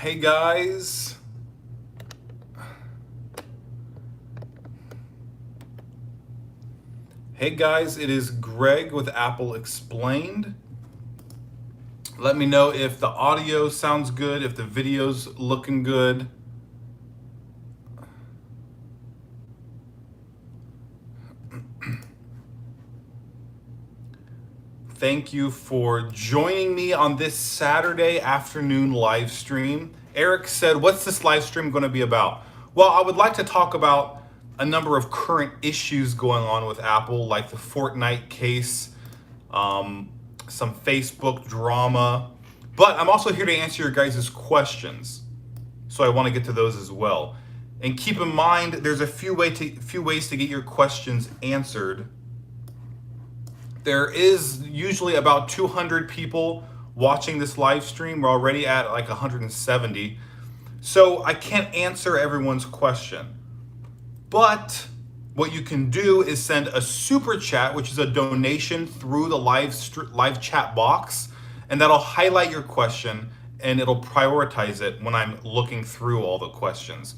Hey guys. Hey guys, it is Greg with Apple Explained. Let me know if the audio sounds good, if the video's looking good. Thank you for joining me on this Saturday afternoon live stream. Eric said, what's this live stream going to be about? Well, I would like to talk about a number of current issues going on with Apple, like the Fortnite case, some Facebook drama. But I'm also here to answer your guys' questions. So I want to get to those as well. And keep in mind, there's a few ways to get your questions answered. There is usually about 200 people watching this live stream. We're already at like 170. So I can't answer everyone's question. But what you can do is send a super chat, which is a donation through the live chat box, and that'll highlight your question and it'll prioritize it when I'm looking through all the questions.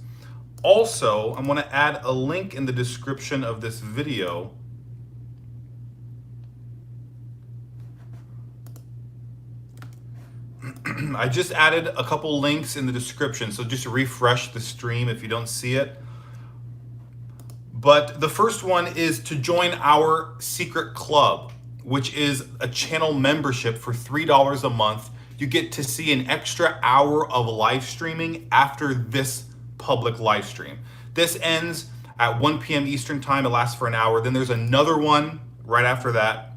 Also, I'm going to add a link in the description of this video I just added a couple links in the description, so just refresh the stream if you don't see it. But the first one is to join our secret club, which is a channel membership for $3 a month. You get to see an extra hour of live streaming after this public live stream. This ends at 1 p.m. Eastern time. It lasts for an hour. Then there's another one right after that.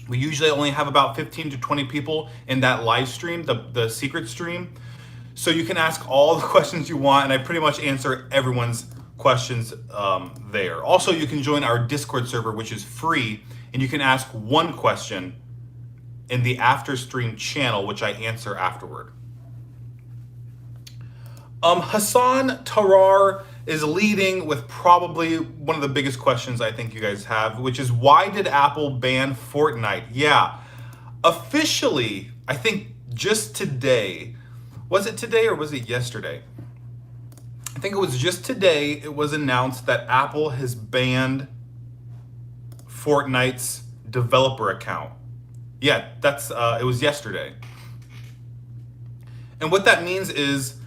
We usually only have about 15 to 20 people in that live stream, the secret stream. So you can ask all the questions you want, and I pretty much answer everyone's questions there. Also, you can join our Discord server, which is free, and you can ask one question in the after stream channel, which I answer afterward. Hassan Tarar is leading with probably one of the biggest questions I think you guys have, which is why did Apple ban Fortnite? Yeah, officially, I think just today, was it today or was it yesterday? I think it was just today it was announced that Apple has banned Fortnite's developer account. Yeah, it was yesterday. And what that means is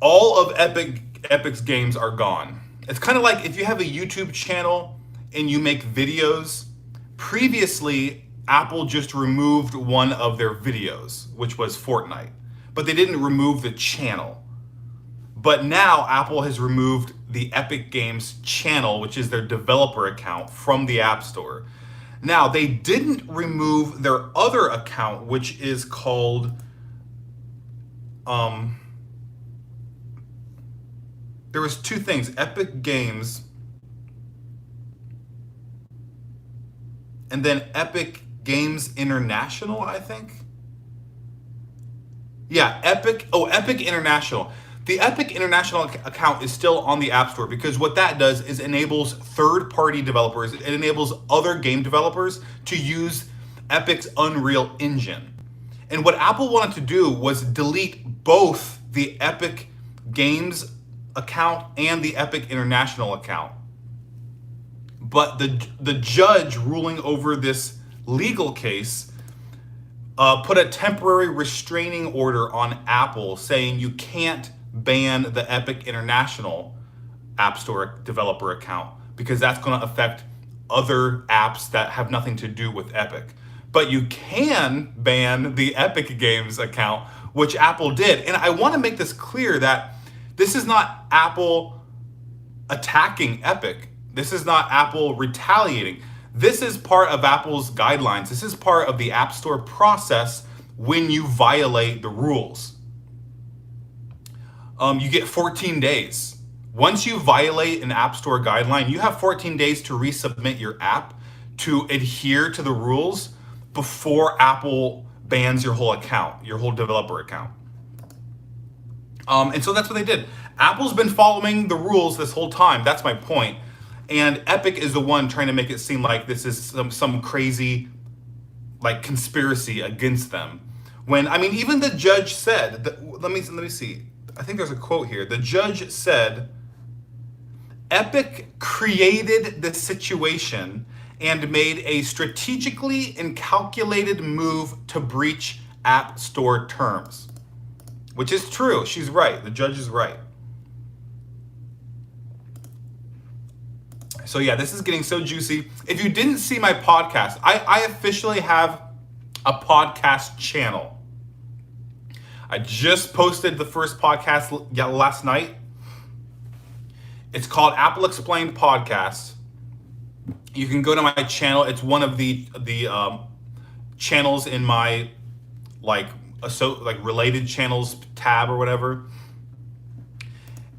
all of Epic's games are gone. It's kind of like if you have a YouTube channel and you make videos. Previously, Apple just removed one of their videos, which was Fortnite, but they didn't remove the channel. But now Apple has removed the Epic Games channel, which is their developer account, from the App Store. Now, they didn't remove their other account, which is called there was two things, Epic Games and then Epic Games International, I think. Yeah, Epic International. The Epic International account is still on the App Store because what that does is enables third-party developers, it enables other game developers to use Epic's Unreal Engine. And what Apple wanted to do was delete both the Epic Games account and the Epic International account. But the judge ruling over this legal case put a temporary restraining order on Apple saying you can't ban the Epic International App Store developer account because that's going to affect other apps that have nothing to do with Epic. But you can ban the Epic Games account, which Apple did. And I want to make this clear that this is not Apple attacking Epic. This is not Apple retaliating. This is part of Apple's guidelines. This is part of the App Store process when you violate the rules. You get 14 days. Once you violate an App Store guideline, you have 14 days to resubmit your app to adhere to the rules before Apple bans your whole account, your whole developer account. And so that's what they did. Apple's been following the rules this whole time. That's my point. And Epic is the one trying to make it seem like this is some crazy like conspiracy against them, When, I mean, even the judge said, let me see. I think there's a quote here. The judge said, Epic created the situation and made a strategically and calculated move to breach App Store terms. Which is true. She's right. The judge is right. So yeah, this is getting so juicy. If you didn't see my podcast, I officially have a podcast channel. I just posted the first podcast last night. It's called Apple Explained Podcast. You can go to my channel. It's one of the channels in my like related channels tab or whatever.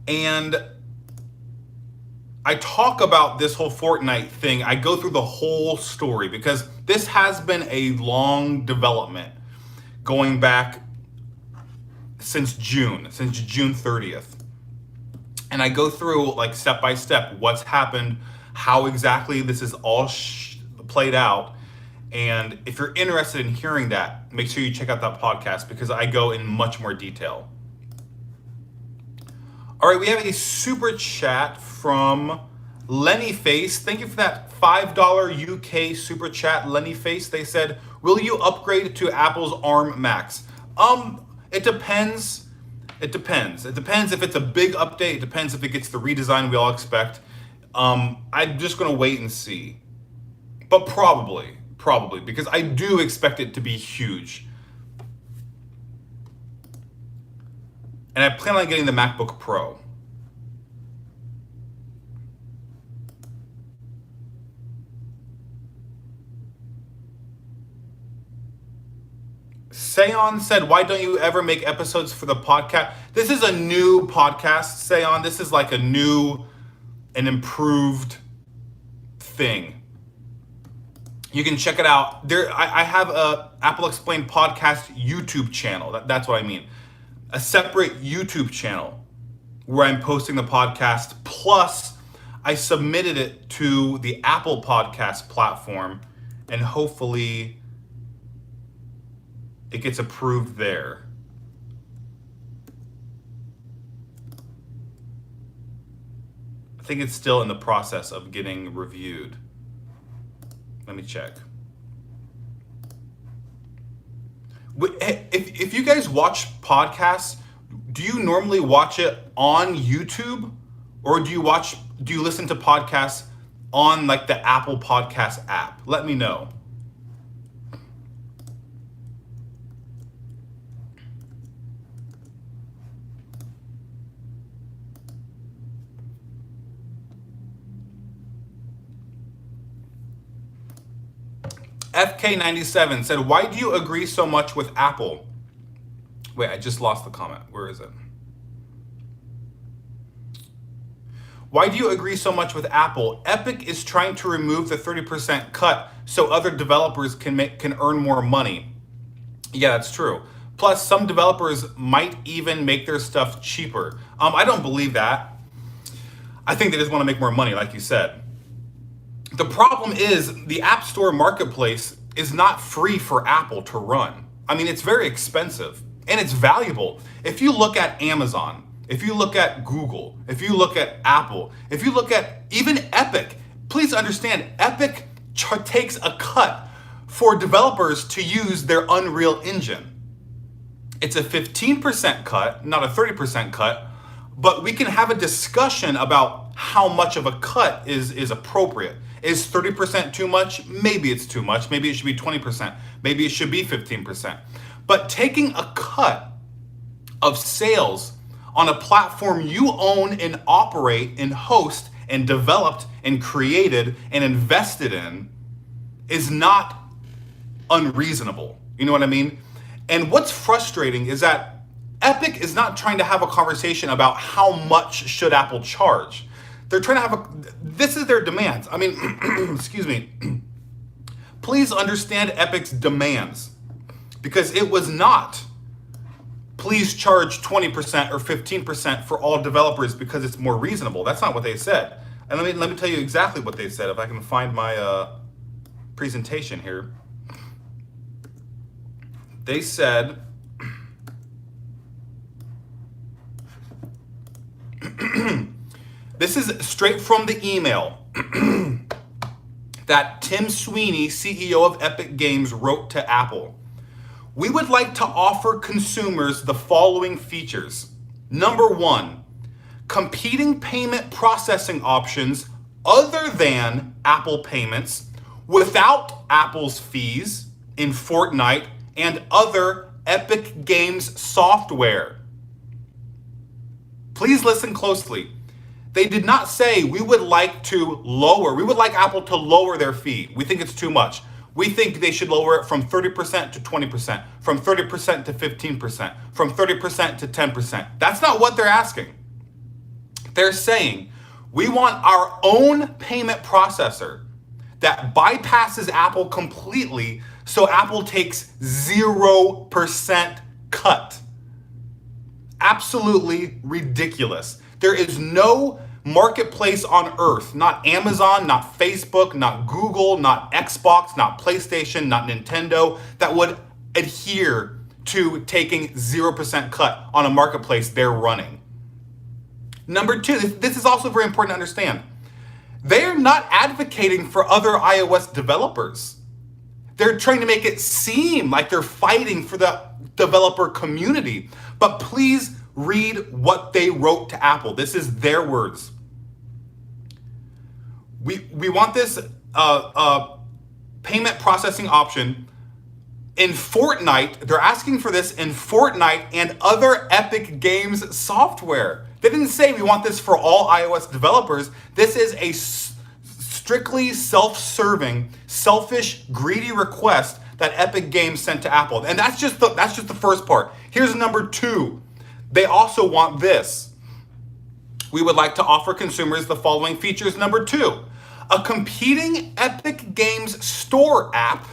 And I talk about this whole Fortnite thing. I go through the whole story because this has been a long development going back since June 30th. And I go through like step by step what's happened, how exactly this is all played out. And if you're interested in hearing that, make sure you check out that podcast because I go in much more detail. All right, we have a super chat from Lenny Face. Thank you for that $5 UK super chat, Lenny Face. They said, will you upgrade to Apple's ARM Max? It depends. It depends. It depends if it's a big update. It depends if it gets the redesign we all expect. I'm just going to wait and see. But probably, because I do expect it to be huge. And I plan on getting the MacBook Pro. Seon said, why don't you ever make episodes for the podcast? This is a new podcast, Seon. This is like an improved thing. You can check it out. I have a Apple Explained Podcast YouTube channel. That's what I mean. A separate YouTube channel where I'm posting the podcast. Plus, I submitted it to the Apple Podcast platform, and hopefully it gets approved there. I think it's still in the process of getting reviewed. Let me check. If you guys watch podcasts, do you normally watch it on YouTube, or do you listen to podcasts on like the Apple Podcast app? Let me know. FK97 said, why do you agree so much with Apple? Wait, I just lost the comment. Where is it? Why do you agree so much with Apple? Epic is trying to remove the 30% cut so other developers can earn more money. Yeah, that's true. Plus, some developers might even make their stuff cheaper. I don't believe that. I think they just want to make more money, like you said. The problem is the App Store marketplace is not free for Apple to run. I mean, it's very expensive and it's valuable. If you look at Amazon, if you look at Google, if you look at Apple, if you look at even Epic, please understand, Epic takes a cut for developers to use their Unreal Engine. It's a 15% cut, not a 30% cut, but we can have a discussion about how much of a cut is appropriate. Is 30% too much? Maybe it's too much. Maybe it should be 20%. Maybe it should be 15%. But taking a cut of sales on a platform you own and operate and host and developed and created and invested in is not unreasonable. You know what I mean? And what's frustrating is that Epic is not trying to have a conversation about how much should Apple charge. They're trying to have this is their demands. I mean, excuse me. Please understand Epic's demands, because it was not, please charge 20% or 15% for all developers because it's more reasonable. That's not what they said. And let me tell you exactly what they said if I can find my presentation here. They said, this is straight from the email that Tim Sweeney, CEO of Epic Games, wrote to Apple. We would like to offer consumers the following features. Number one, competing payment processing options other than Apple payments without Apple's fees in Fortnite and other Epic Games software. Please listen closely. They did not say we would like Apple to lower their fee. We think it's too much. We think they should lower it from 30% to 20%, from 30% to 15%, from 30% to 10%. That's not what they're asking. They're saying we want our own payment processor that bypasses Apple completely so Apple takes 0% cut. Absolutely ridiculous. There is no marketplace on earth, not Amazon, not Facebook, not Google, not Xbox, not PlayStation, not Nintendo, that would adhere to taking 0% cut on a marketplace they're running. Number two, this is also very important to understand. They're not advocating for other iOS developers. They're trying to make it seem like they're fighting for the developer community. But please read what they wrote to Apple. This is their words. We want this payment processing option in Fortnite. They're asking for this in Fortnite and other Epic Games software. They didn't say we want this for all iOS developers. This is a strictly self-serving, selfish, greedy request that Epic Games sent to Apple. And that's just the first part. Here's number two. They also want this. We would like to offer consumers the following features. Number two, a competing Epic Games Store app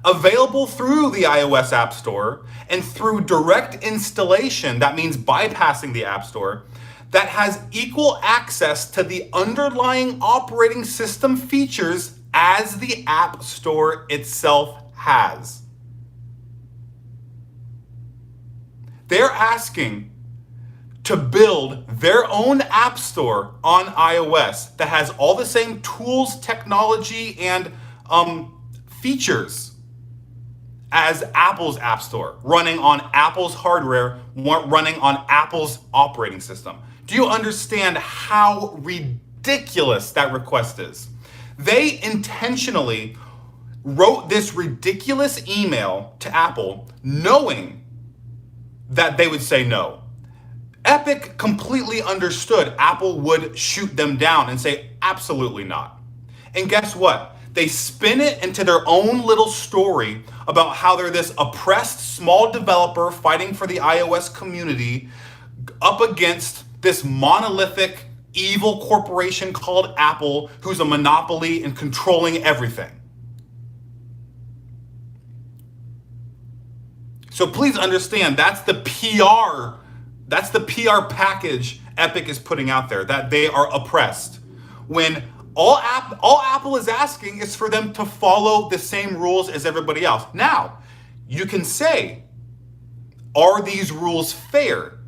available through the iOS App Store and through direct installation, that means bypassing the App Store, that has equal access to the underlying operating system features as the App Store itself has. They're asking to build their own app store on iOS that has all the same tools, technology, and features as Apple's app store, running on Apple's hardware, running on Apple's operating system. Do you understand how ridiculous that request is? They intentionally wrote this ridiculous email to Apple knowing that they would say no. Epic completely understood Apple would shoot them down and say absolutely not. And guess what? They spin it into their own little story about how they're this oppressed small developer fighting for the iOS community up against this monolithic evil corporation called Apple who's a monopoly and controlling everything. So please understand that's the PR package Epic is putting out there, that they are oppressed. When all Apple is asking is for them to follow the same rules as everybody else. Now, you can say, are these rules fair?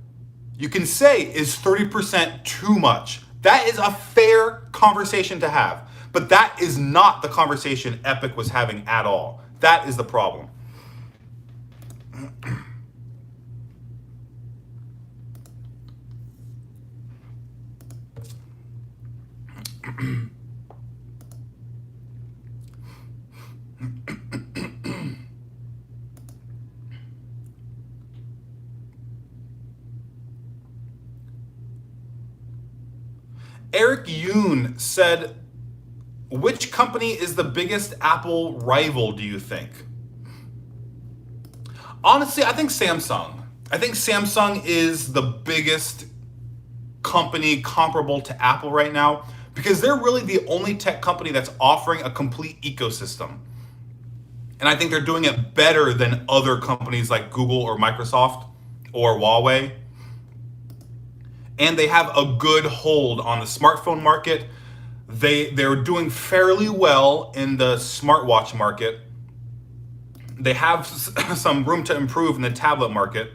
You can say, is 30% too much? That is a fair conversation to have. But that is not the conversation Epic was having at all. That is the problem. Eric Yoon said, which company is the biggest Apple rival, do you think? Honestly, I think Samsung. I think Samsung is the biggest company comparable to Apple right now because they're really the only tech company that's offering a complete ecosystem. And I think they're doing it better than other companies like Google or Microsoft or Huawei. And they have a good hold on the smartphone market. They're doing fairly well in the smartwatch market. they have some room to improve in the tablet market.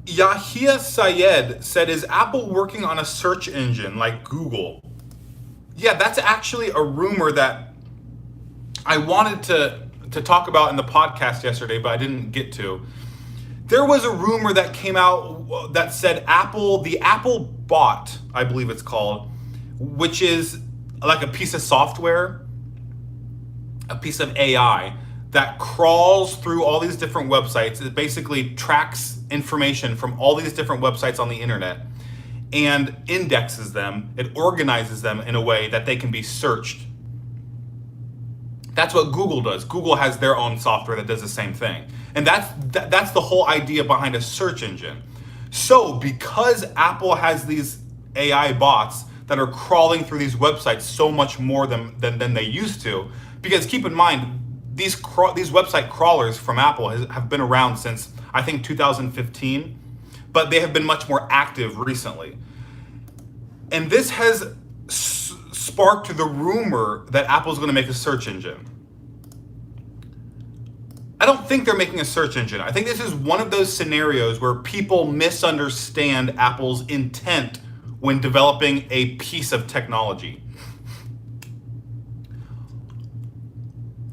Yahia Sayed said, is Apple working on a search engine like Google? Yeah, that's actually a rumor that I wanted to talk about in the podcast yesterday, but I didn't get to. There was a rumor that came out that said the Apple Bot, I believe it's called, which is like a piece of software, a piece of AI that crawls through all these different websites. It basically tracks information from all these different websites on the internet and indexes them. It organizes them in a way that they can be searched. That's what Google does. Google has their own software that does the same thing. And that's the whole idea behind a search engine. So because Apple has these AI bots that are crawling through these websites so much more than they used to, because keep in mind, these website crawlers from Apple have been around since, I think, 2015, but they have been much more active recently. And this has sparked the rumor that Apple's going to make a search engine. I don't think they're making a search engine. I think this is one of those scenarios where people misunderstand Apple's intent when developing a piece of technology.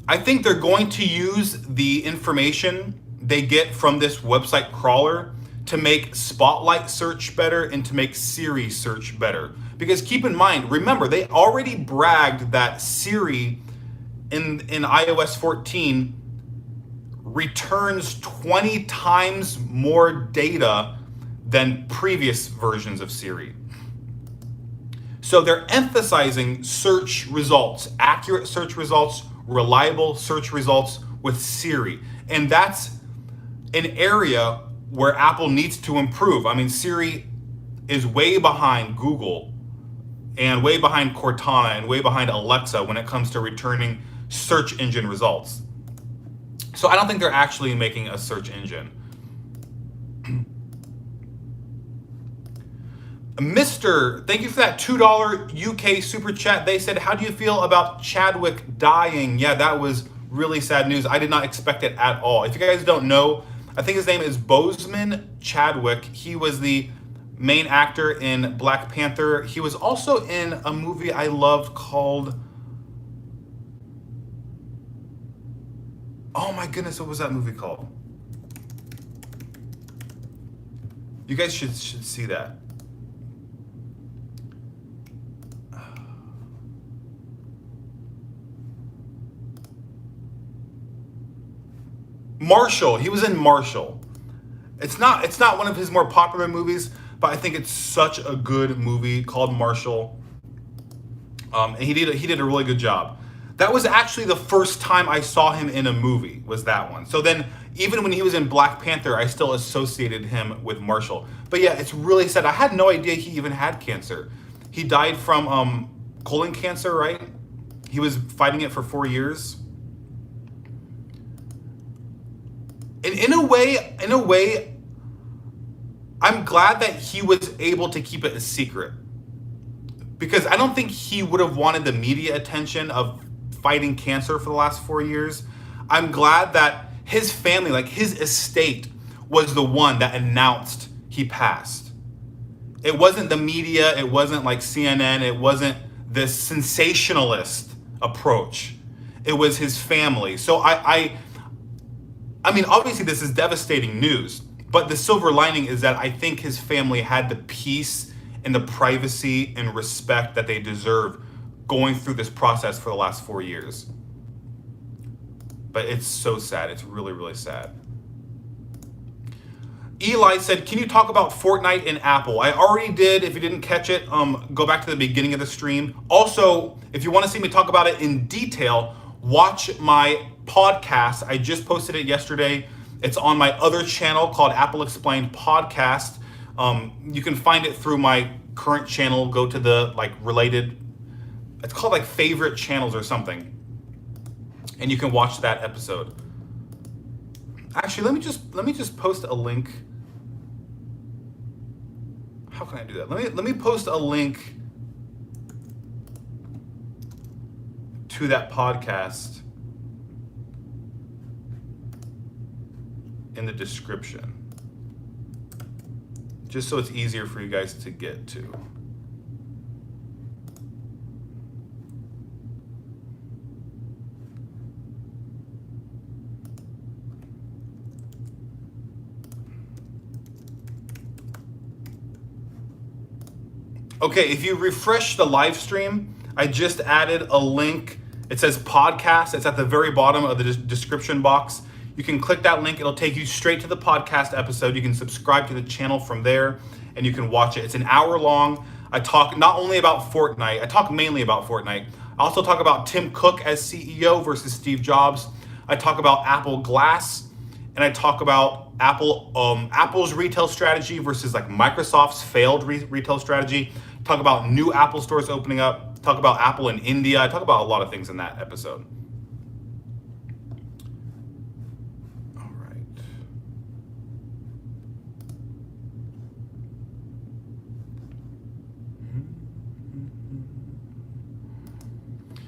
I think they're going to use the information they get from this website crawler to make Spotlight search better and to make Siri search better. Because keep in mind, remember, they already bragged that Siri in iOS 14 returns 20 times more data than previous versions of Siri. So they're emphasizing search results, accurate search results, reliable search results with Siri. And that's an area where Apple needs to improve. I mean, Siri is way behind Google and way behind Cortana and way behind Alexa when it comes to returning search engine results. So I don't think they're actually making a search engine. Mr. Thank you for that $2 UK super chat. They said, how do you feel about Chadwick dying? Yeah, that was really sad news. I did not expect it at all. If you guys don't know, I think his name is Boseman Chadwick. He was the main actor in Black Panther. He was also in a movie I loved called... Oh my goodness, what was that movie called? You guys should see that. Marshall. He was in Marshall. It's not one of his more popular movies, but I think it's such a good movie called Marshall. And he did a really good job. That was actually the first time I saw him in a movie, was that one. So then, even when he was in Black Panther, I still associated him with Marshall. But yeah, it's really sad. I had no idea he even had cancer. He died from colon cancer, right? He was fighting it for 4 years. And in a way, I'm glad that he was able to keep it a secret. Because I don't think he would have wanted the media attention of fighting cancer for the last 4 years. I'm glad that his family, like his estate, was the one that announced he passed. It wasn't the media, it wasn't like CNN, it wasn't this sensationalist approach. It was his family. So I mean, obviously this is devastating news, but the silver lining is that I think his family had the peace and the privacy and respect that they deserve going through this process for the last 4 years. But it's so sad. It's really, really sad. Eli said, can you talk about Fortnite and Apple? I already did. If you didn't catch it, go back to the beginning of the stream. Also, if you want to see me talk about it in detail, watch my podcast. I just posted it yesterday. It's on my other channel called Apple Explained Podcast. You can find it through my current channel. Go to the related, it's called favorite channels or something. And you can watch that episode. Actually, let me just post a link. How can I do that? Let me post a link to that podcast in the description, just so it's easier for you guys to get to. Okay, if you refresh the live stream, I just added a link. It says podcast. It's at the very bottom of the description box. You can click that link. It'll take you straight to the podcast episode. You can subscribe to the channel from there and you can watch it. It's an hour long. I talk not only about Fortnite, I talk mainly about Fortnite. I also talk about Tim Cook as CEO versus Steve Jobs. I talk about Apple Glass, and I talk about Apple's retail strategy versus like Microsoft's failed retail strategy. Talk about new Apple stores opening up. Talk about Apple in India. I talk about a lot of things in that episode. All right.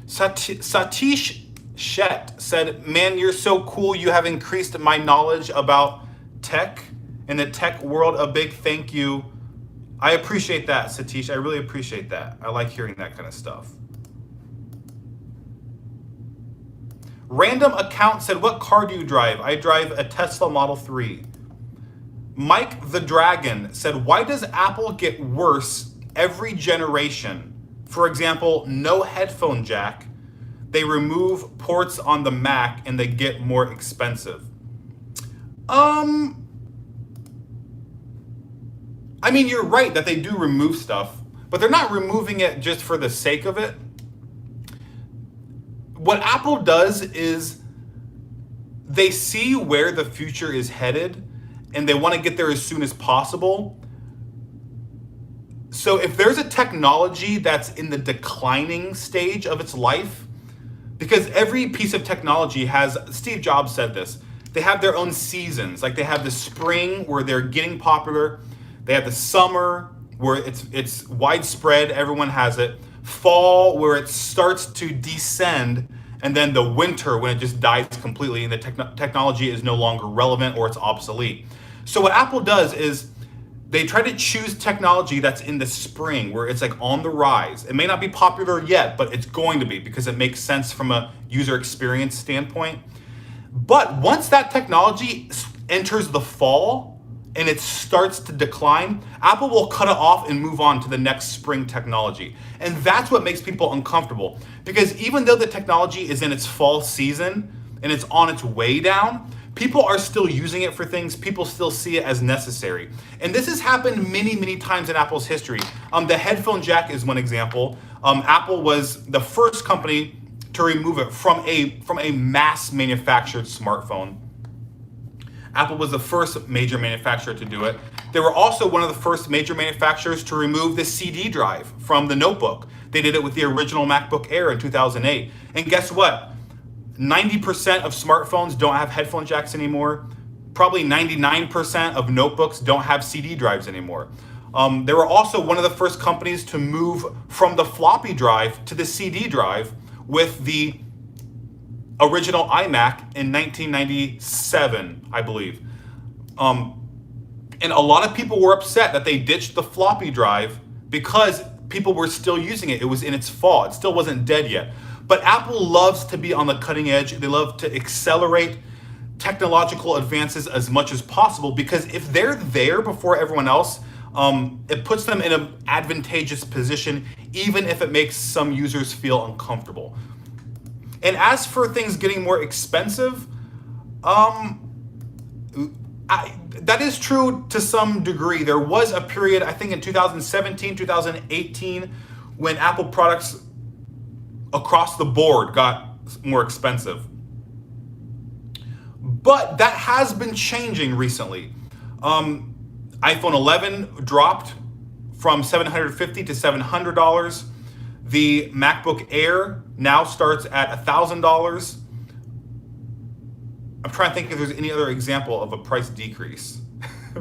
Satish Shet said, "Man, you're so cool. You have increased my knowledge about tech in the tech world. A big thank you." I appreciate that, Satish. I really appreciate that. I like hearing that kind of stuff. Random account said, "What car do you drive?" I drive a Tesla Model 3. Mike the Dragon said, "Why does Apple get worse every generation? For example, no headphone jack. They remove ports on the Mac and they get more expensive." I mean, you're right that they do remove stuff, but they're not removing it just for the sake of it. What Apple does is they see where the future is headed and they want to get there as soon as possible. So if there's a technology that's in the declining stage of its life, because every piece of technology has, Steve Jobs said this, they have their own seasons. Like they have the spring where they're getting popular. They have the summer where it's widespread, everyone has it. Fall where it starts to descend, and then the winter when it just dies completely and the technology is no longer relevant or it's obsolete. So what Apple does is they try to choose technology that's in the spring where it's like on the rise. It may not be popular yet, but it's going to be because it makes sense from a user experience standpoint. But once that technology enters the fall, and it starts to decline, Apple will cut it off and move on to the next spring technology. And that's what makes people uncomfortable. Because even though the technology is in its fall season and it's on its way down, people are still using it for things. People still see it as necessary. And this has happened many, many times in Apple's history. The headphone jack is one example. Apple was the first company to remove it from a mass manufactured smartphone. Apple was the first major manufacturer to do it. They were also one of the first major manufacturers to remove the CD drive from the notebook. They did it with the original MacBook Air in 2008. And guess what? 90% of smartphones don't have headphone jacks anymore. Probably 99% of notebooks don't have CD drives anymore. They were also one of the first companies to move from the floppy drive to the CD drive with the original iMac in 1997, I believe. And a lot of people were upset that they ditched the floppy drive because people were still using it. It was in its fall. It still wasn't dead yet. But Apple loves to be on the cutting edge. They love to accelerate technological advances as much as possible because if they're there before everyone else, it puts them in an advantageous position, even if it makes some users feel uncomfortable. And as for things getting more expensive, that is true to some degree. There was a period, I think in 2017, 2018, when Apple products across the board got more expensive. But that has been changing recently. iPhone 11 dropped from $750 to $700. The MacBook Air now starts at $1,000. I'm trying to think if there's any other example of a price decrease.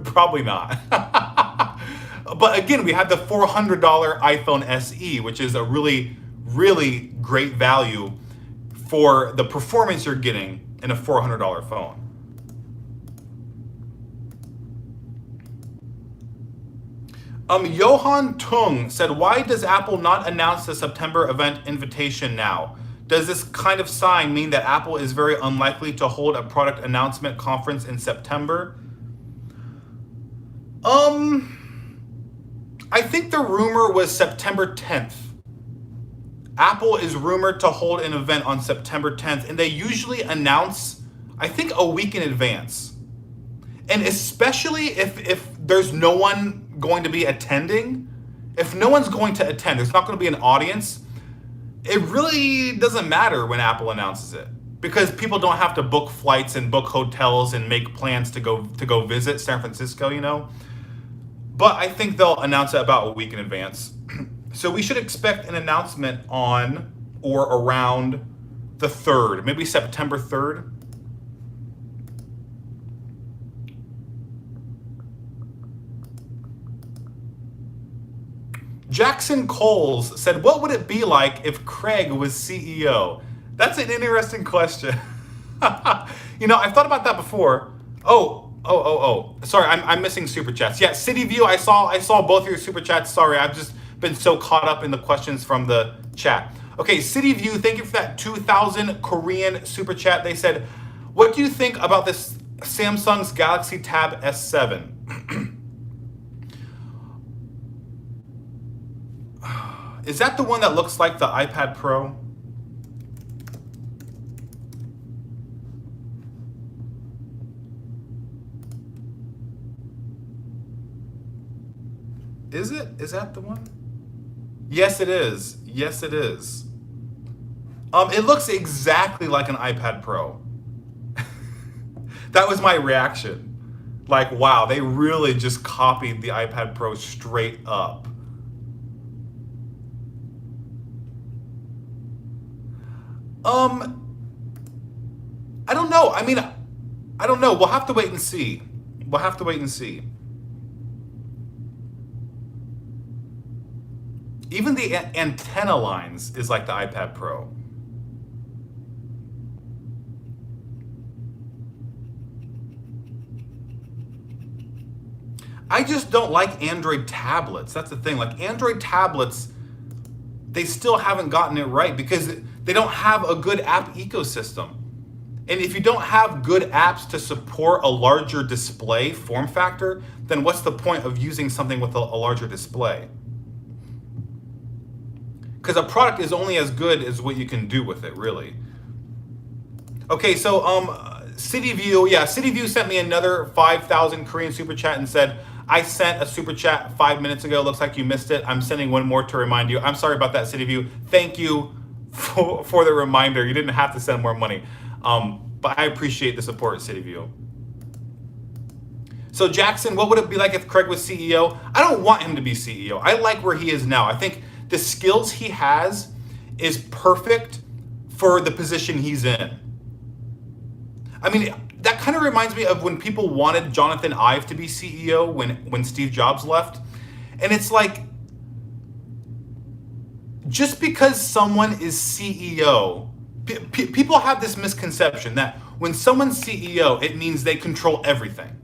Probably not. But again, we have the $400 iPhone SE, which is a really, really great value for the performance you're getting in a $400 phone. Johan Tung said, why does Apple not announce the September event invitation now? Does this kind of sign mean that Apple is very unlikely to hold a product announcement conference in September? I think the rumor was September 10th. Apple is rumored to hold an event on September 10th, and they usually announce, I think, a week in advance. And especially if there's no one going to be attending, if no one's going to attend, there's not going to be an audience, it really doesn't matter when Apple announces it, because people don't have to book flights and book hotels and make plans to go visit San Francisco, you know. But I think they'll announce it about a week in advance. So we should expect an announcement on or around the 3rd, maybe September 3rd. Jackson Coles said, what would it be like if Craig was CEO? That's an interesting question. You know, I've thought about that before. Oh. Sorry, I'm missing super chats. Yeah, CityView, I saw both of your super chats. Sorry, I've just been so caught up in the questions from the chat. Okay, CityView, thank you for that 2,000 Korean super chat. They said, what do you think about this Samsung's Galaxy Tab S7? Is that the one that looks like the iPad Pro? Is it? Is that the one? Yes, it is. Yes, it is. It looks exactly like an iPad Pro. That was my reaction. Like, wow, they really just copied the iPad Pro straight up. I don't know. I mean, I don't know. We'll have to wait and see. We'll have to wait and see. Even the antenna lines is like the iPad Pro. I just don't like Android tablets. That's the thing. Like Android tablets, they still haven't gotten it right because they don't have a good app ecosystem. And if you don't have good apps to support a larger display form factor, then what's the point of using something with a larger display? Because a product is only as good as what you can do with it, really. Okay, so CityView, yeah, CityView sent me another 5,000 Korean super chat and said, I sent a super chat 5 minutes ago. Looks like you missed it. I'm sending one more to remind you. I'm sorry about that, CityView. Thank you for the reminder. You didn't have to send more money. But I appreciate the support, CityView. So Jackson, what would it be like if Craig was CEO? I don't want him to be CEO. I like where he is now. I think the skills he has is perfect for the position he's in. I mean, that kind of reminds me of when people wanted Jonathan Ive to be CEO when Steve Jobs left. And it's like, just because someone is CEO, people have this misconception that when someone's CEO, it means they control everything.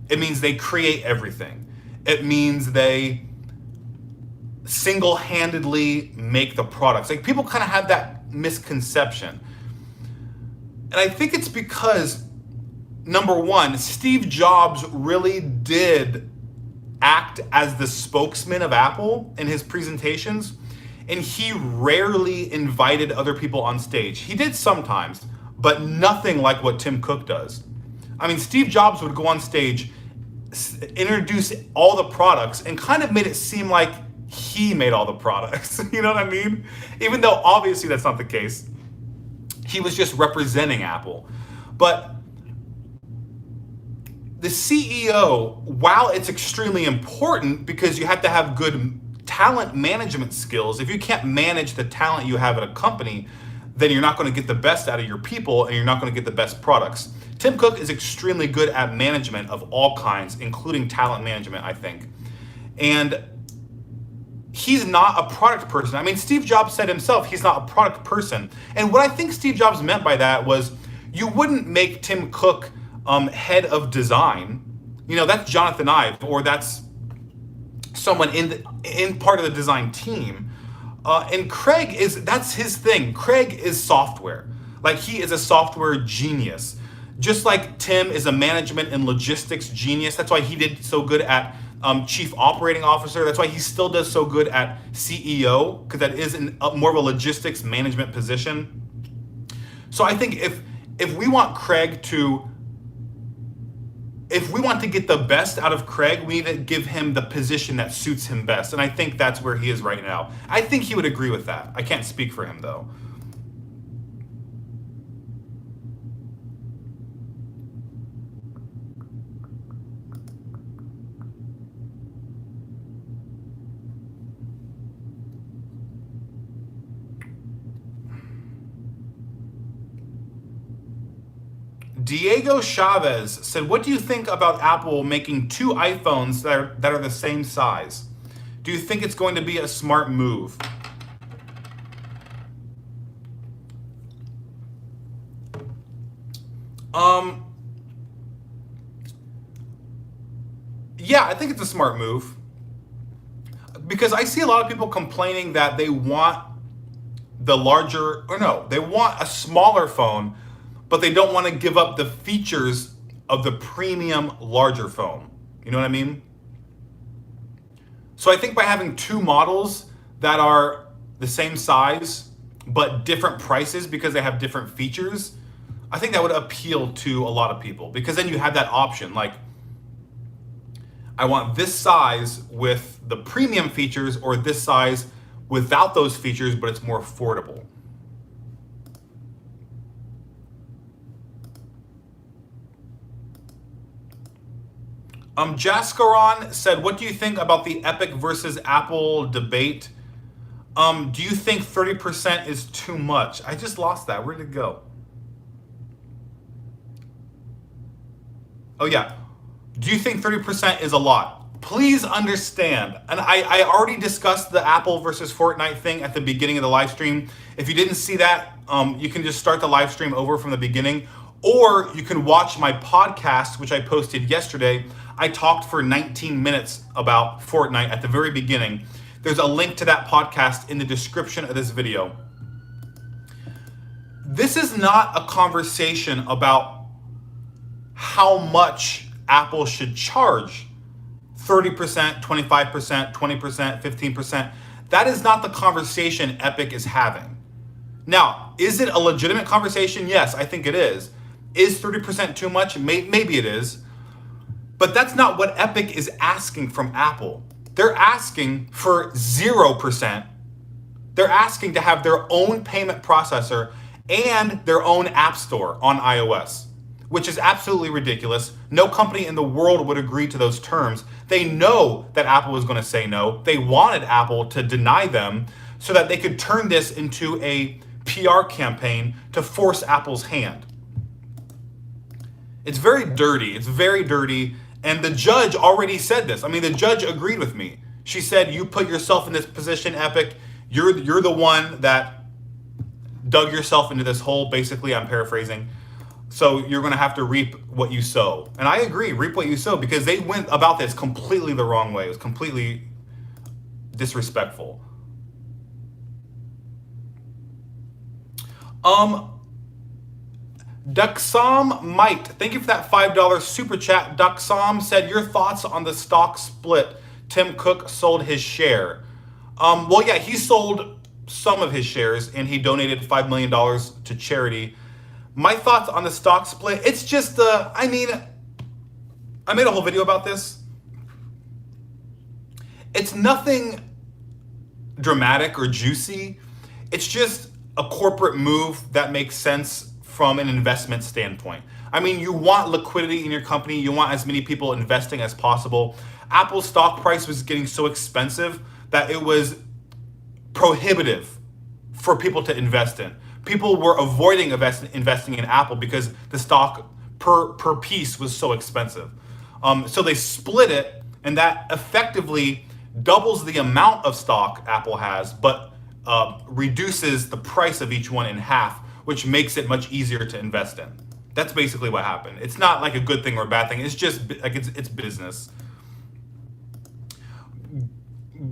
It means they create everything. It means they single-handedly make the products. Like people kind of have that misconception. And I think it's because, number one, Steve Jobs really did act as the spokesman of Apple in his presentations, and he rarely invited other people on stage. He did sometimes, but nothing like what Tim Cook does. I mean, Steve Jobs would go on stage, introduce all the products, and kind of made it seem like he made all the products. You know what I mean? Even though obviously that's not the case. He was just representing Apple. But the CEO, while it's extremely important because you have to have good talent management skills, if you can't manage the talent you have at a company, then you're not going to get the best out of your people and you're not going to get the best products. Tim Cook is extremely good at management of all kinds, including talent management, I think. And he's not a product person. I mean, Steve Jobs said himself, he's not a product person. And what I think Steve Jobs meant by that was you wouldn't make Tim Cook head of design. You know, that's Jonathan Ive, or that's someone in part of the design team. And Craig that's his thing. Craig is software. Like, he is a software genius. Just like Tim is a management and logistics genius. That's why he did so good at Chief Operating Officer. That's why he still does so good at CEO, because that is more of a logistics management position. So I think if we want to get the best out of Craig, we need to give him the position that suits him best. And I think that's where he is right now. I think he would agree with that. I can't speak for him, though. Diego Chavez said, what do you think about Apple making two iPhones that are the same size? Do you think it's going to be a smart move? Yeah, I think it's a smart move. Because I see a lot of people complaining that they want they want a smaller phone, but they don't want to give up the features of the premium larger phone. You know what I mean? So I think by having two models that are the same size but different prices because they have different features, I think that would appeal to a lot of people, because then you have that option. Like, I want this size with the premium features, or this size without those features, but it's more affordable. Jaskaron said, what do you think about the Epic versus Apple debate? Do you think 30% is too much? I just lost that. Where did it go? Oh, yeah. Do you think 30% is a lot? Please understand, and I already discussed the Apple versus Fortnite thing at the beginning of the live stream. If you didn't see that, you can just start the live stream over from the beginning, or you can watch my podcast, which I posted yesterday. I talked for 19 minutes about Fortnite at the very beginning. There's a link to that podcast in the description of this video. This is not a conversation about how much Apple should charge. 30%, 25%, 20%, 15%. That is not the conversation Epic is having. Now, is it a legitimate conversation? Yes, I think it is. Is 30% too much? Maybe it is. But that's not what Epic is asking from Apple. They're asking for 0%. They're asking to have their own payment processor and their own app store on iOS, which is absolutely ridiculous. No company in the world would agree to those terms. They know that Apple was going to say no. They wanted Apple to deny them so that they could turn this into a PR campaign to force Apple's hand. It's very dirty. It's very dirty. And the judge already said this. I mean, the judge agreed with me. She said, you put yourself in this position, Epic. You're the one that dug yourself into this hole, basically. I'm paraphrasing. So you're going to have to reap what you sow. And I agree, reap what you sow, because they went about this completely the wrong way. It was completely disrespectful. Duxam Might, thank you for that $5 super chat. Duxam said, your thoughts on the stock split. Tim Cook sold his share. Well, yeah, he sold some of his shares and he donated $5 million to charity. My thoughts on the stock split, it's just, I made a whole video about this. It's nothing dramatic or juicy. It's just a corporate move that makes sense from an investment standpoint. I mean, you want liquidity in your company. You want as many people investing as possible. Apple's stock price was getting so expensive that it was prohibitive for people to invest in. people were avoiding investing in Apple because the stock per piece was so expensive. So they split it, and that effectively doubles the amount of stock Apple has, but reduces the price of each one in half, which makes it much easier to invest in. That's basically what happened. It's not like a good thing or a bad thing. It's just like it's business.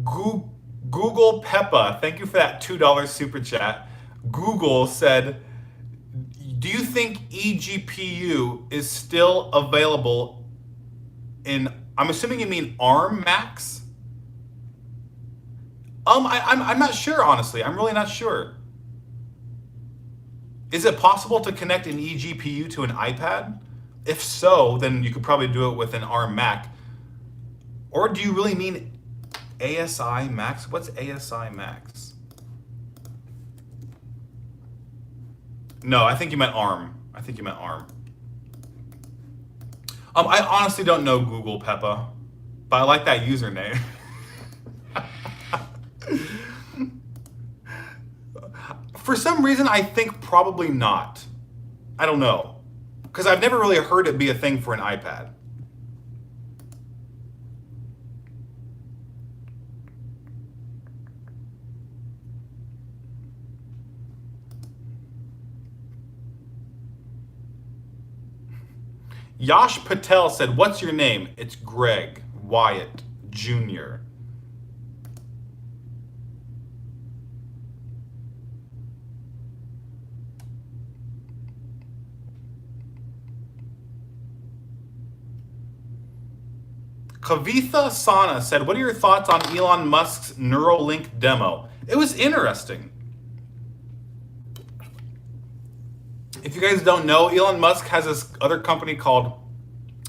Google Peppa, thank you for that $2 super chat. Google said, do you think eGPU is still available in, I'm assuming you mean ARM Max? I'm not sure, honestly. I'm really not sure. Is it possible to connect an eGPU to an iPad? If so, then you could probably do it with an ARM Mac. Or do you really mean ASI Max? What's ASI Max? No, I think you meant ARM. I think you meant ARM. I honestly don't know Google Peppa, but I like that username. For some reason, I think probably not. I don't know. Because I've never really heard it be a thing for an iPad. Yash Patel said, what's your name? It's Greg Wyatt Jr. Kavitha Sana said, what are your thoughts on Elon Musk's Neuralink demo? It was interesting. If you guys don't know, Elon Musk has this other company called,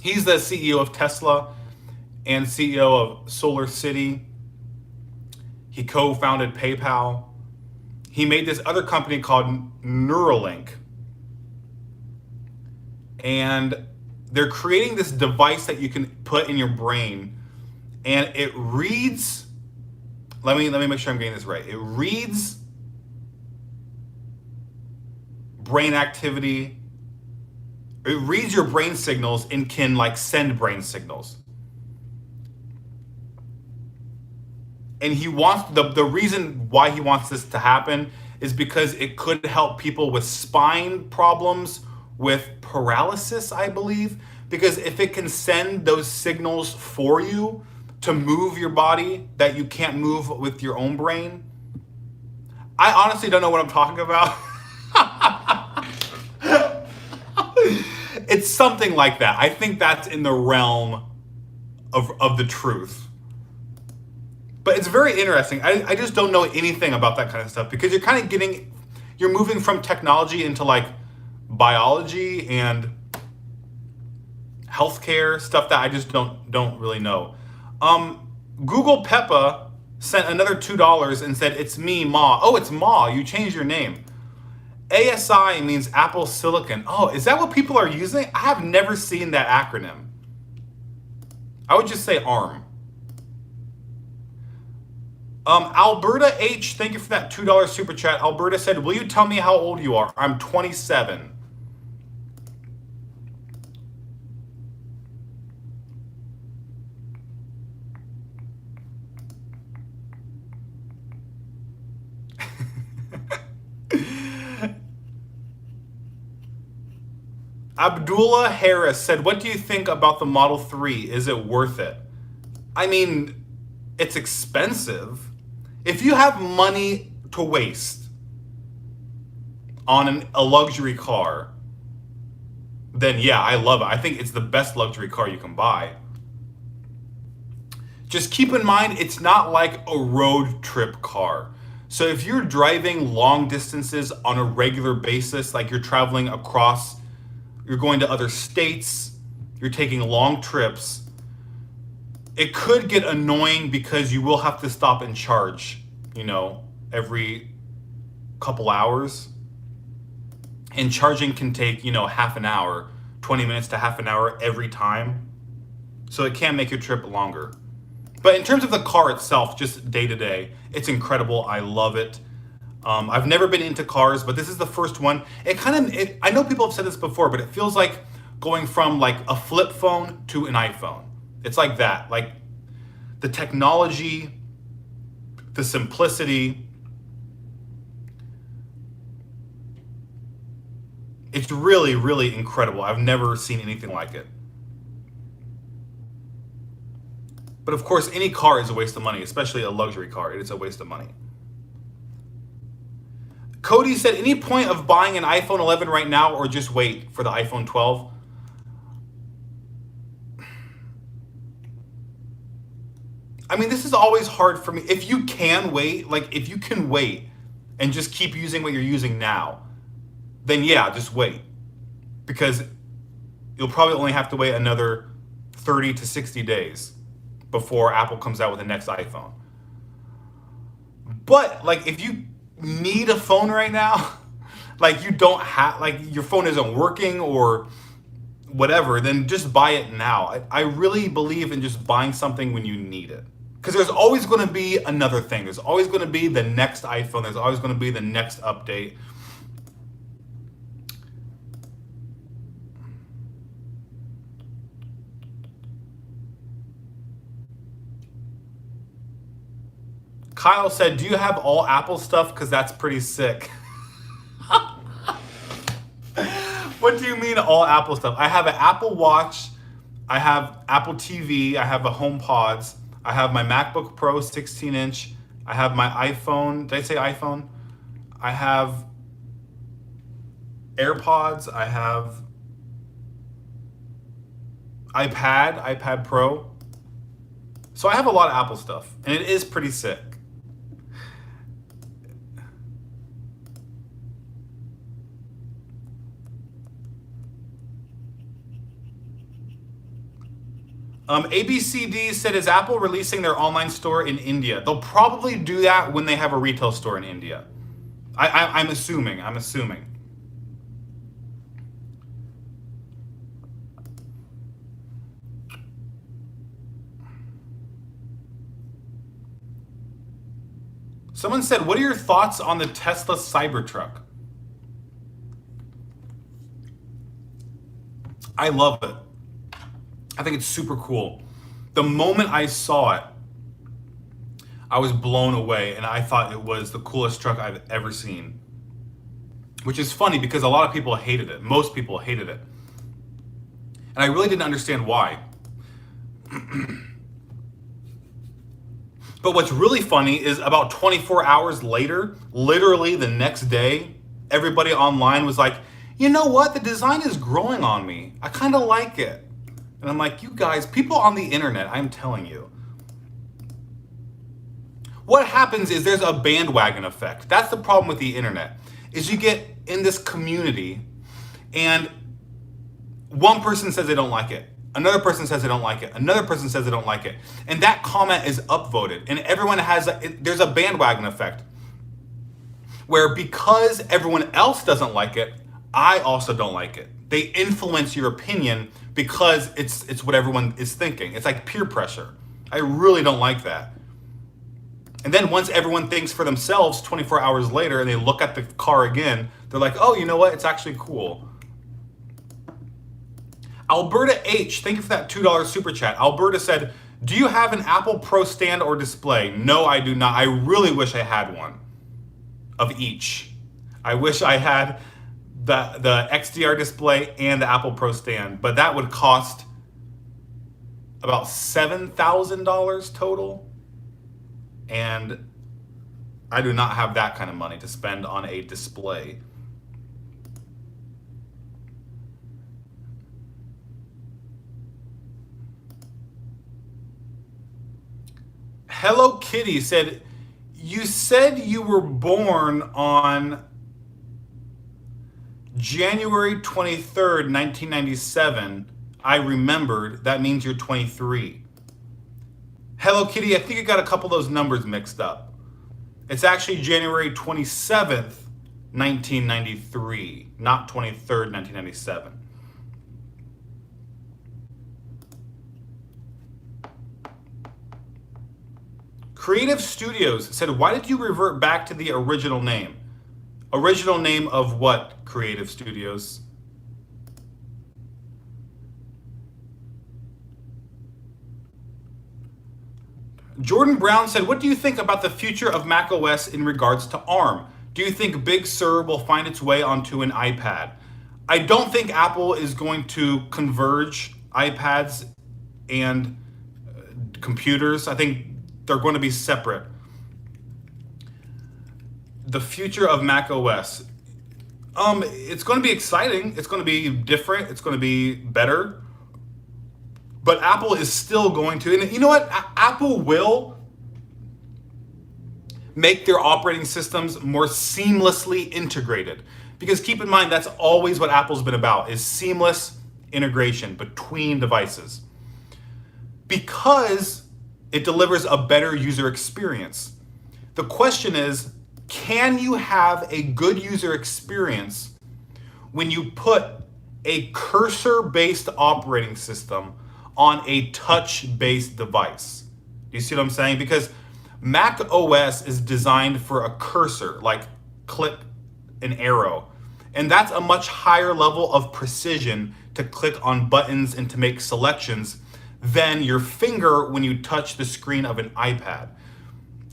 he's the CEO of Tesla and CEO of Solar City. He co-founded PayPal. He made this other company called Neuralink. And they're creating this device that you can put in your brain, and it reads, let me make sure I'm getting this right. It reads brain activity. It reads your brain signals and can like send brain signals. And he wants, the reason why he wants this to happen is because it could help people with spine problems, with paralysis, I believe. Because if it can send those signals for you to move your body that you can't move with your own brain, I honestly don't know what I'm talking about. It's something like that. I think that's in the realm of the truth. But it's very interesting. I just don't know anything about that kind of stuff, because you're kind of you're moving from technology into like biology and healthcare stuff that I just don't really know. Google Peppa sent another $2 and said, it's me, Ma. Oh, it's Ma. You changed your name. ASI means Apple Silicon. Oh, is that what people are using? I have never seen that acronym. I would just say ARM. Alberta H, thank you for that $2 super chat. Alberta said, will you tell me how old you are? I'm 27. Abdullah Harris said, what do you think about the Model 3? Is it worth it? I mean, it's expensive. If you have money to waste on a luxury car, then yeah, I love it. I think it's the best luxury car you can buy. Just keep in mind, it's not like a road trip car. So if you're driving long distances on a regular basis, like you're traveling across, you're going to other states, you're taking long trips, it could get annoying because you will have to stop and charge, every couple hours. And charging can take, half an hour, 20 minutes to half an hour every time. So it can make your trip longer. But in terms of the car itself, just day to day, it's incredible. I love it. I've never been into cars, but this is the first one. I know people have said this before, but it feels like going from like a flip phone to an iPhone. It's like that. Like the technology, the simplicity. It's really, really incredible. I've never seen anything like it. But of course, any car is a waste of money, especially a luxury car. It is a waste of money. Cody said, any point of buying an iPhone 11 right now or just wait for the iPhone 12? I mean, this is always hard for me. If you can wait, like if you can wait and just keep using what you're using now, then yeah, just wait. Because you'll probably only have to wait another 30 to 60 days before Apple comes out with the next iPhone. But like if you need a phone right now, like you don't have, like your phone isn't working or whatever, then just buy it now. I really believe in just buying something when you need it. Because there's always going to be another thing. There's always going to be the next iPhone. There's always going to be the next update. Kyle said, do you have all Apple stuff? Because that's pretty sick. What do you mean all Apple stuff? I have an Apple Watch. I have Apple TV. I have a HomePods. I have my MacBook Pro 16-inch. I have my iPhone. Did I say iPhone? I have AirPods. I have iPad Pro. So I have a lot of Apple stuff, and it is pretty sick. ABCD said, is Apple releasing their online store in India? They'll probably do that when they have a retail store in India. I'm assuming. Someone said, what are your thoughts on the Tesla Cybertruck? I love it. I think it's super cool. The moment I saw it, I was blown away, and I thought it was the coolest truck I've ever seen. Which is funny because a lot of people hated it. Most people hated it. And I really didn't understand why. But what's really funny is about 24 hours later, literally the next day, everybody online was like, you know what? The design is growing on me. I kind of like it. And I'm like, you guys, people on the internet, I'm telling you. What happens is there's a bandwagon effect. That's the problem with the internet, is you get in this community and one person says they don't like it. Another person says they don't like it. Another person says they don't like it. And that comment is upvoted. And everyone has, there's a bandwagon effect where because everyone else doesn't like it, I also don't like it. They influence your opinion because it's what everyone is thinking. It's like peer pressure. I really don't like that. And then once everyone thinks for themselves 24 hours later and they look at the car again, they're like, oh, you know what? It's actually cool. Alberta H, thank you for that $2 super chat. Alberta said, do you have an Apple Pro stand or display? No, I do not. I really wish I had one of each. I wish I had the XDR display and the Apple Pro stand, but that would cost about $7,000 total. And I do not have that kind of money to spend on a display. Hello Kitty said, you said you were born on January 23rd, 1997. I remembered. That means you're 23. Hello Kitty, I think you got a couple of those numbers mixed up. It's actually January 27th, 1993, not 23rd, 1997. Creative Studios said, why did you revert back to the original name? Original name of what, Creative Studios? Jordan Brown said, what do you think about the future of macOS in regards to ARM? Do you think Big Sur will find its way onto an iPad? I don't think Apple is going to converge iPads and computers. I think they're going to be separate. The future of macOS. It's going to be exciting. It's going to be different. It's going to be better. But Apple is still going to, and you know what? Apple will make their operating systems more seamlessly integrated. Because keep in mind, that's always what Apple's been about, is seamless integration between devices. Because it delivers a better user experience. The question is, can you have a good user experience when you put a cursor-based operating system on a touch-based device? Do you see what I'm saying? Because Mac OS is designed for a cursor, like click an arrow. And that's a much higher level of precision to click on buttons and to make selections than your finger when you touch the screen of an iPad.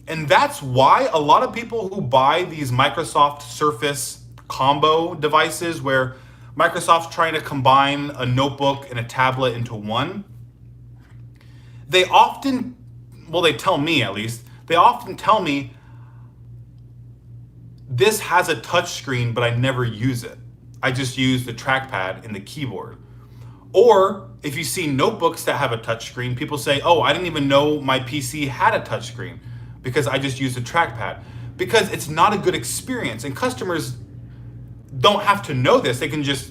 And that's why a lot of people who buy these Microsoft Surface combo devices, where Microsoft's trying to combine a notebook and a tablet into one, they often, well, they tell me at least, they often tell me, this has a touch screen, but I never use it. I just use the trackpad and the keyboard. Or if you see notebooks that have a touch screen, people say, oh, I didn't even know my PC had a touch screen because I just used a trackpad. Because it's not a good experience, and customers don't have to know this. They can just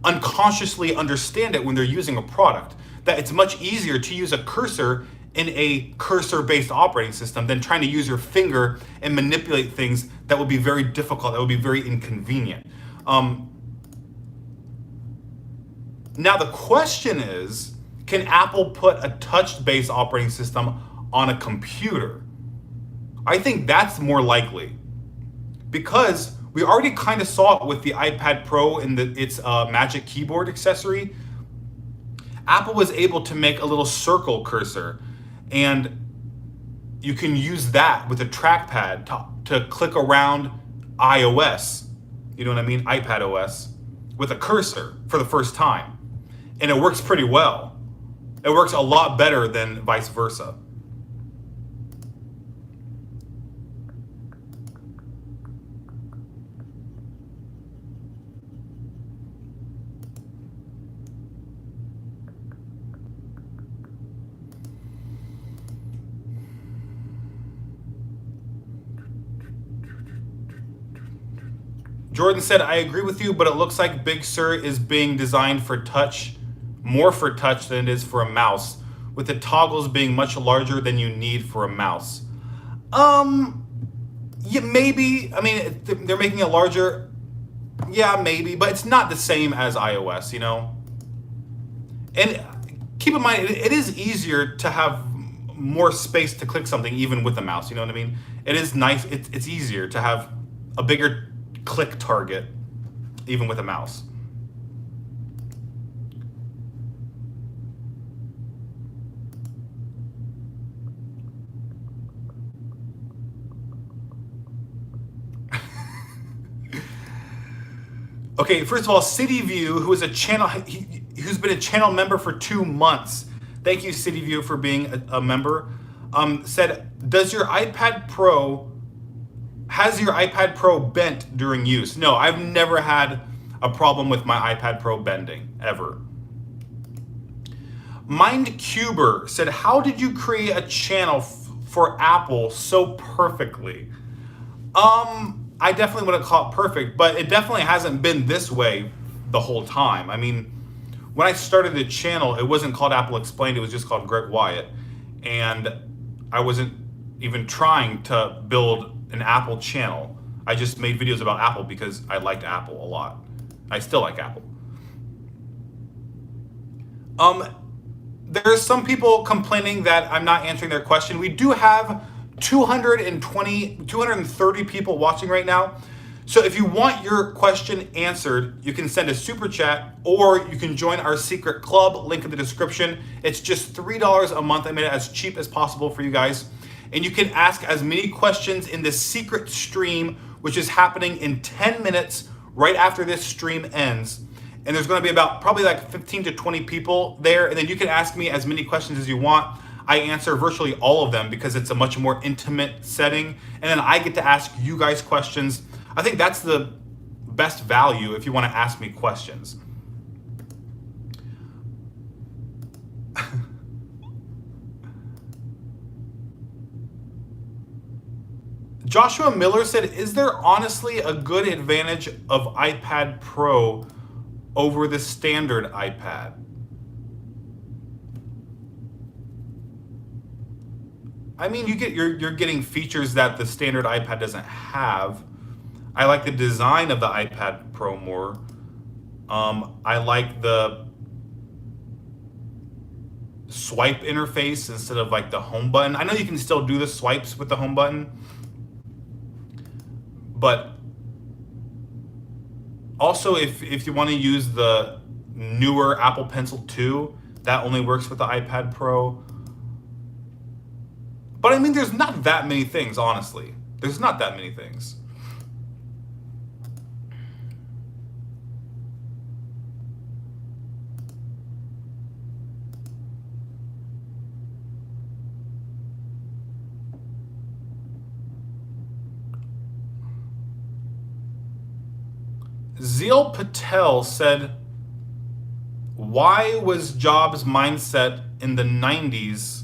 unconsciously understand it when they're using a product, that it's much easier to use a cursor in a cursor-based operating system than trying to use your finger and manipulate things that would be very difficult, that would be very inconvenient. Now the question is, can Apple put a touch-based operating system on a computer? I think that's more likely, because we already kind of saw it with the iPad Pro and its Magic Keyboard accessory. Apple was able to make a little circle cursor, and you can use that with a trackpad to click around iOS, you know what I mean, iPad OS, with a cursor for the first time. And it works pretty well. It works a lot better than vice versa. Jordan said, I agree with you, but it looks like Big Sur is being designed for touch, more for touch than it is for a mouse, with the toggles being much larger than you need for a mouse. Yeah, maybe. I mean, they're making it larger. Yeah, maybe, but it's not the same as iOS, you know? And keep in mind, it is easier to have more space to click something even with a mouse, you know what I mean? It is nice, it's easier to have a bigger click target even with a mouse. Okay, first of all, CityView, who is a channel, who's been a channel member for 2 months. Thank you, CityView, for being a member. Said, has your iPad Pro bent during use? No, I've never had a problem with my iPad Pro bending, ever. MindCuber said, how did you create a channel for Apple so perfectly? I definitely wouldn't call it perfect, but it definitely hasn't been this way the whole time. I mean, when I started the channel, it wasn't called Apple Explained, it was just called Greg Wyatt. And I wasn't even trying to build an Apple channel. I just made videos about Apple because I liked Apple a lot. I still like Apple. there's some people complaining that I'm not answering their question. We do have 230 people watching right now. So if you want your question answered, you can send a super chat or you can join our secret club, link in the description. It's just $3 a month. I made it as cheap as possible for you guys. And you can ask as many questions in the secret stream, which is happening in 10 minutes right after this stream ends. And there's going to be about probably like 15 to 20 people there. And then you can ask me as many questions as you want. I answer virtually all of them because it's a much more intimate setting. And then I get to ask you guys questions. I think that's the best value if you want to ask me questions. Joshua Miller said, is there honestly a good advantage of iPad Pro over the standard iPad? I mean, you're getting features that the standard iPad doesn't have. I like the design of the iPad Pro more. I like the swipe interface instead of like the home button. I know you can still do the swipes with the home button, but also if you want to use the newer Apple Pencil 2, that only works with the iPad Pro. But I mean, there's not that many things, honestly. There's not that many things. Zeal Patel said, why was Jobs' mindset in the 90s?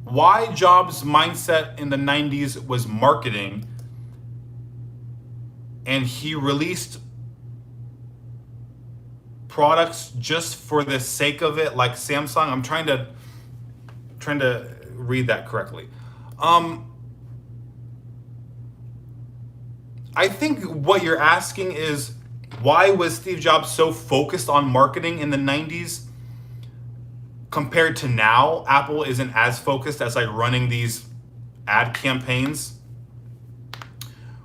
Why Jobs' mindset in the 90s was marketing, and he released products just for the sake of it, like Samsung. I'm trying to read that correctly. I think what you're asking is, why was Steve Jobs so focused on marketing in the 90s compared to now? Apple isn't as focused as like running these ad campaigns.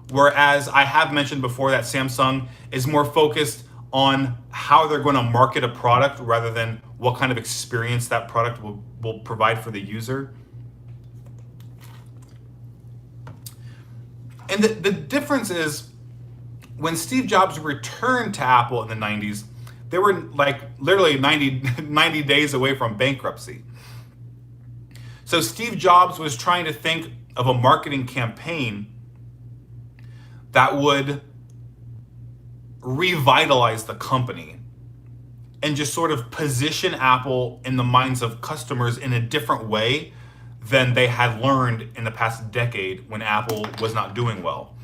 Whereas I have mentioned before that Samsung is more focused on how they're going to market a product rather than what kind of experience that product will provide for the user. And the difference is, when Steve Jobs returned to Apple in the 90s, they were like literally 90 days away from bankruptcy. So Steve Jobs was trying to think of a marketing campaign that would revitalize the company and just sort of position Apple in the minds of customers in a different way than they had learned in the past decade when Apple was not doing well.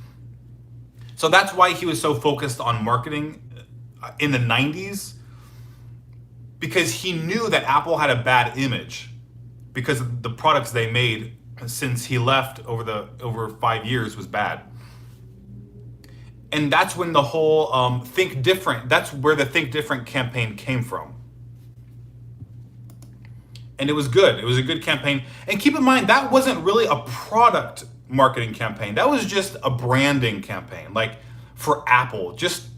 So that's why he was so focused on marketing in the 90s, because he knew that Apple had a bad image because the products they made since he left over 5 years was bad. And that's when the whole Think Different, that's where the Think Different campaign came from. And it was good. It was a good campaign. And keep in mind, that wasn't really a product marketing campaign. That was just a branding campaign, like for Apple, just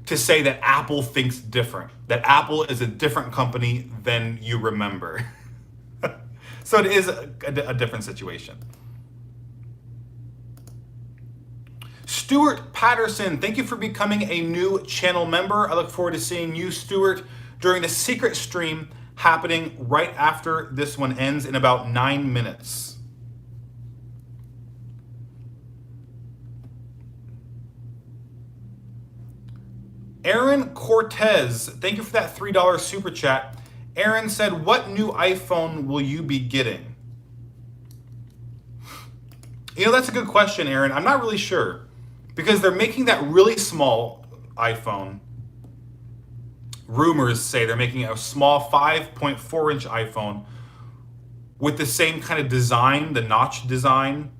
to say that Apple thinks different, that Apple is a different company than you remember. So it is a different situation. Stuart Patterson, thank you for becoming a new channel member. I look forward to seeing you, Stuart, during the secret stream happening right after this one ends in about 9 minutes. Aaron Cortez, thank you for that $3 super chat. Aaron said, what new iPhone will you be getting? You know, that's a good question, Aaron. I'm not really sure, because they're making that really small iPhone. Rumors say they're making a small 5.4-inch iPhone with the same kind of design, the notch design.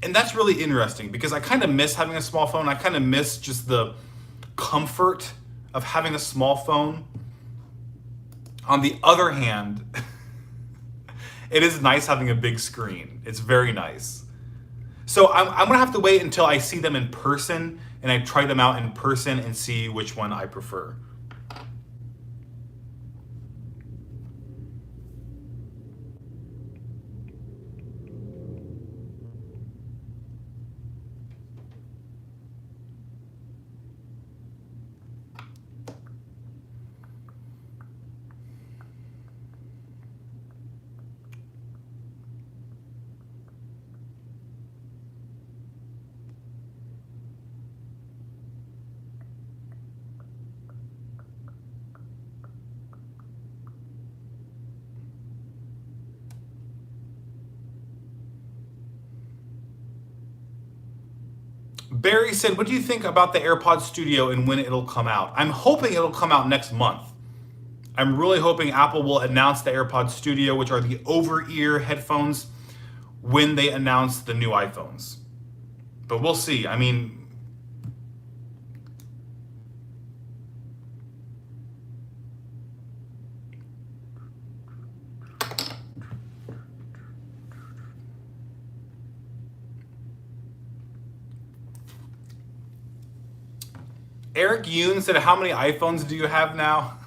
And that's really interesting because I kind of miss having a small phone. I kind of miss just the comfort of having a small phone. On the other hand, it is nice having a big screen. It's very nice. So I'm gonna have to wait until I see them in person and I try them out in person and see which one I prefer. Barry said, what do you think about the AirPods Studio and when it'll come out? I'm hoping it'll come out next month. I'm really hoping Apple will announce the AirPods Studio, which are the over-ear headphones, when they announce the new iPhones. But we'll see. I mean, Eric Yoon said, how many iPhones do you have now?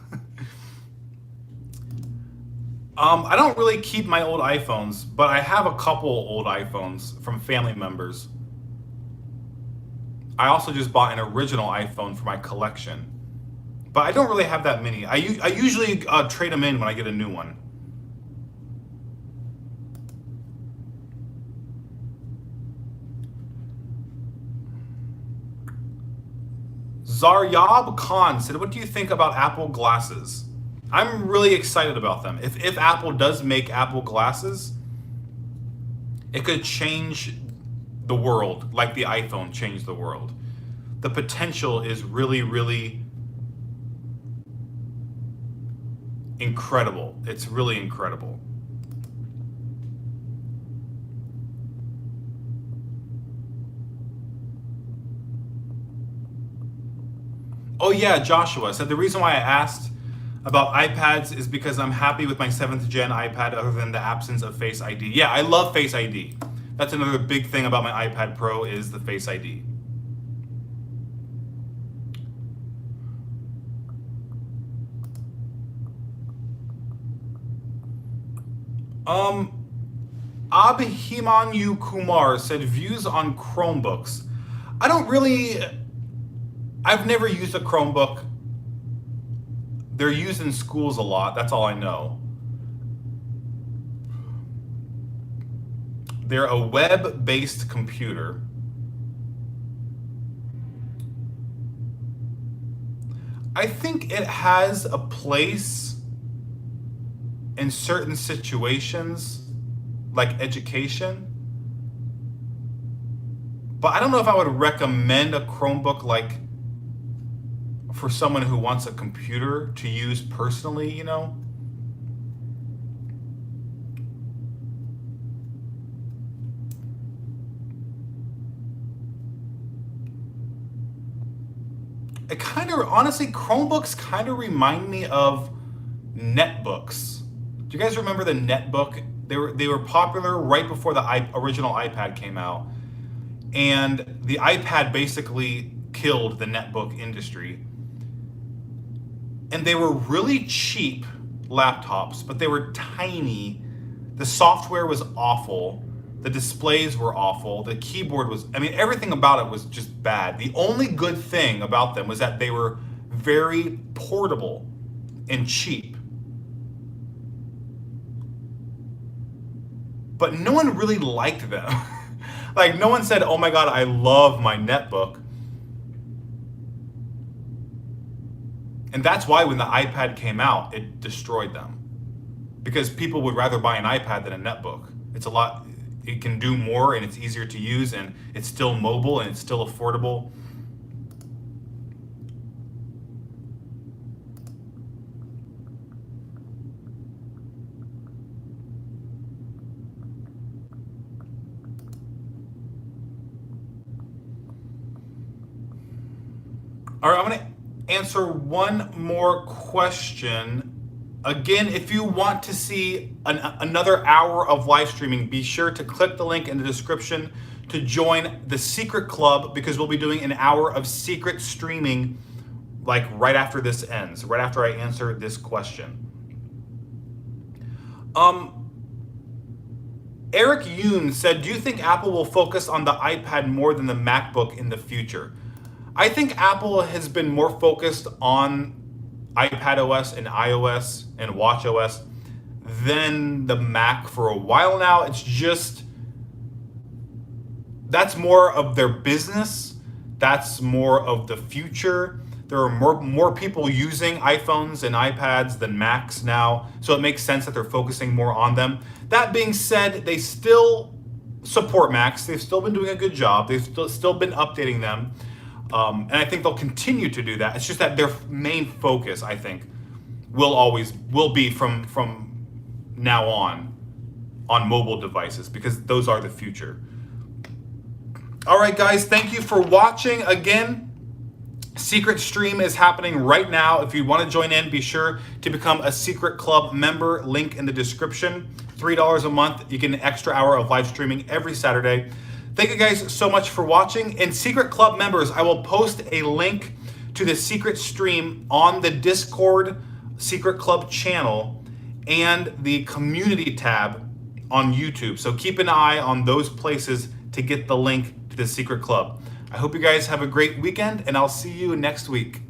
I don't really keep my old iPhones, but I have a couple old iPhones from family members. I also just bought an original iPhone for my collection. But I don't really have that many. I usually trade them in when I get a new one. Zaryab Khan said, what do you think about Apple glasses? I'm really excited about them. If Apple does make Apple glasses, it could change the world like the iPhone changed the world. The potential is really, really incredible. It's really incredible. Oh yeah, Joshua said the reason why I asked about iPads is because I'm happy with my 7th gen iPad other than the absence of Face ID. Yeah, I love Face ID. That's another big thing about my iPad Pro is the Face ID. Abhimanyu Kumar said views on Chromebooks. I've never used a Chromebook. They're used in schools a lot. That's all I know. They're a web-based computer. I think it has a place in certain situations, like education. But I don't know if I would recommend a Chromebook like for someone who wants a computer to use personally, you know? It kind of, honestly, Chromebooks kind of remind me of netbooks. Do you guys remember the netbook? They were popular right before the original iPad came out. And the iPad basically killed the netbook industry. And they were really cheap laptops, but they were tiny. The software was awful. The displays were awful. The keyboard was, I mean, everything about it was just bad. The only good thing about them was that they were very portable and cheap. But no one really liked them. Like, no one said, oh my God, I love my netbook. And that's why when the iPad came out, it destroyed them. Because people would rather buy an iPad than a netbook. It's a lot, it can do more and it's easier to use and it's still mobile and it's still affordable. All right, I'm going to answer one more question. Again, if you want to see another hour of live streaming, be sure to click the link in the description to join the Secret Club, because we'll be doing an hour of secret streaming like right after this ends, right after I answer this question. Eric Yoon said, do you think Apple will focus on the iPad more than the MacBook in the future? I think Apple has been more focused on iPadOS and iOS and watchOS than the Mac for a while now. It's just, that's more of their business. That's more of the future. There are more people using iPhones and iPads than Macs now, so it makes sense that they're focusing more on them. That being said, they still support Macs. They've still been doing a good job. They've still been updating them. And I think they'll continue to do that. It's just that their main focus, I think, will be from now on mobile devices, because those are the future. All right, guys, thank you for watching. Again, Secret Stream is happening right now. If you want to join in, be sure to become a Secret Club member. Link in the description. $3 a month. You get an extra hour of live streaming every Saturday. Thank you guys so much for watching. And Secret Club members, I will post a link to the Secret Stream on the Discord Secret Club channel and the community tab on YouTube. So keep an eye on those places to get the link to the Secret Club. I hope you guys have a great weekend, and I'll see you next week.